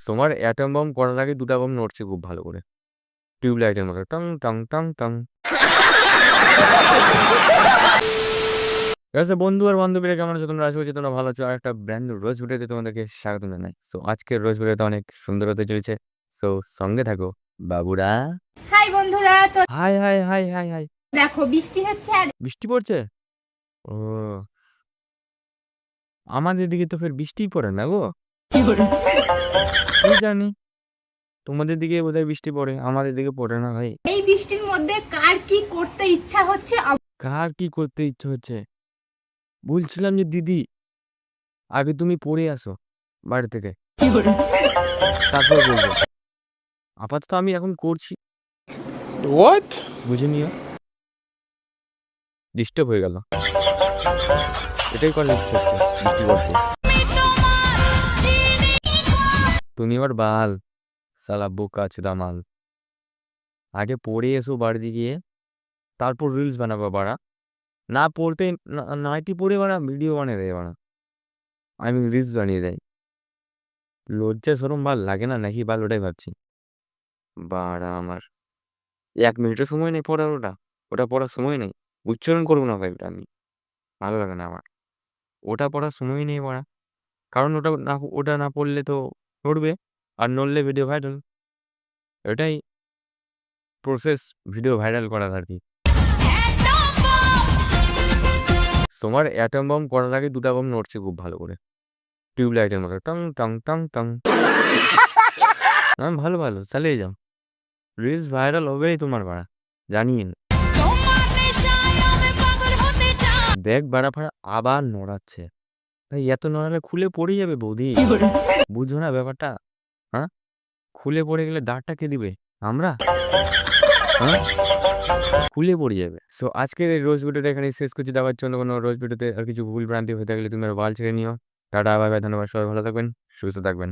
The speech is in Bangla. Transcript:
তোমার অ্যাটম বম করার আগে দুটা বম নড়ছে খুব ভালো করে, টিউবলাইটের মতো টং টং টং টং। ঠিক আছে বন্ধু আর বান্ধবীরা, কেমন আছো তোমরা? আশা করছি তোমরা ভালো আছো। আর একটা ব্র্যান্ড নিউ রোজ ভিডিওতে তোমাদেরকে স্বাগত জানাই। সো আজকের রোজ ভিডিওটা অনেক সুন্দর হতে চলেছে। সো সঙ্গে থাকো বাবুরা। হাই বন্ধুরা, তো high high high high high. দেখো বৃষ্টি হচ্ছে আর বৃষ্টি পড়ছে? ও, আমাদের দিকে তো ফের বৃষ্টিই পড়ে না গো। কি জানি, তোমাদের দিকে বোধহয় বৃষ্টি পড়ে, আমাদের দিকে পড়ে না ভাই। এই বৃষ্টির মধ্যে কার কি করতে ইচ্ছা হচ্ছে কার কি করতে ইচ্ছে হচ্ছে? বলছিলাম যে দিদি, আগে তুমি পড়ে আসো বাড়ি থেকে, তারপর বলবো। আপাতত আমি এখন করছি, What? বুঝে নিও। ডিস্টার্ব হয়ে গেল, এটাই করার ইচ্ছে হচ্ছে বৃষ্টি পড়তে। তুমি আবার বাল, সালা বোকা চোদা মাল। আগে পড়ে এসো বাড়িতে গিয়ে, তারপর রিলস বানাবো বাড়া। না পড়তে নাইটি পড়ে বাড়া ভিডিও বানিয়ে দেয় বাড়া, আমি রিলস বানিয়ে দেয়। লজ্জা সরম ভাল লাগে না নাকি বাল, ওটাই ভাবছি। বাড়া আমার 1 মিনিটের সময় নেই পড়ার, ওটা ওটা পড়ার সময় নেই। উচ্চারণ করবো না ভাই ওটা আমি, ভালো লাগে না আমার। ওটা পড়ার সময়ই নেই পড়া, কারণ ওটা না পড়লে তো নড়বে, আর নড়লে ভিডিও ভাইরাল। এটাই প্রসেস ভিডিও ভাইরাল করার আর কি। তোমার অ্যাটম বম করার আগে দুটা বম নড়ছে খুব ভালো করে, টিউবলাইটের মতো টং টং টং টং। ভালো ভালো চালিয়ে যাও, রিলস ভাইরাল হবেই তোমার বাড়া, জানিয়ে না। দেখ বাড়া ফাড়া আবার নড়াচ্ছে ভাই, এত নড়ালে খুলে পড়ে যাবে বৌদি, বুঝো না ব্যাপারটা? হ্যাঁ, খুলে পড়ে গেলে দাঁড়টা কে দিবে? আমরা? হ্যাঁ, খুলে পড়ে যাবে। সো আজকের এই রোজ ভিডিওটা এখানে শেষ করছি। দেওয়ার জন্য কোনো রোজ ভিডিওতে আর কিছু ভুল ভ্রান্তি হয়ে থাকলে তুমি আর বাল ছেড়ে নিও। টাটা, বাই বাই, ধন্যবাদ, সবাই ভালো থাকবেন, সুস্থ থাকবেন।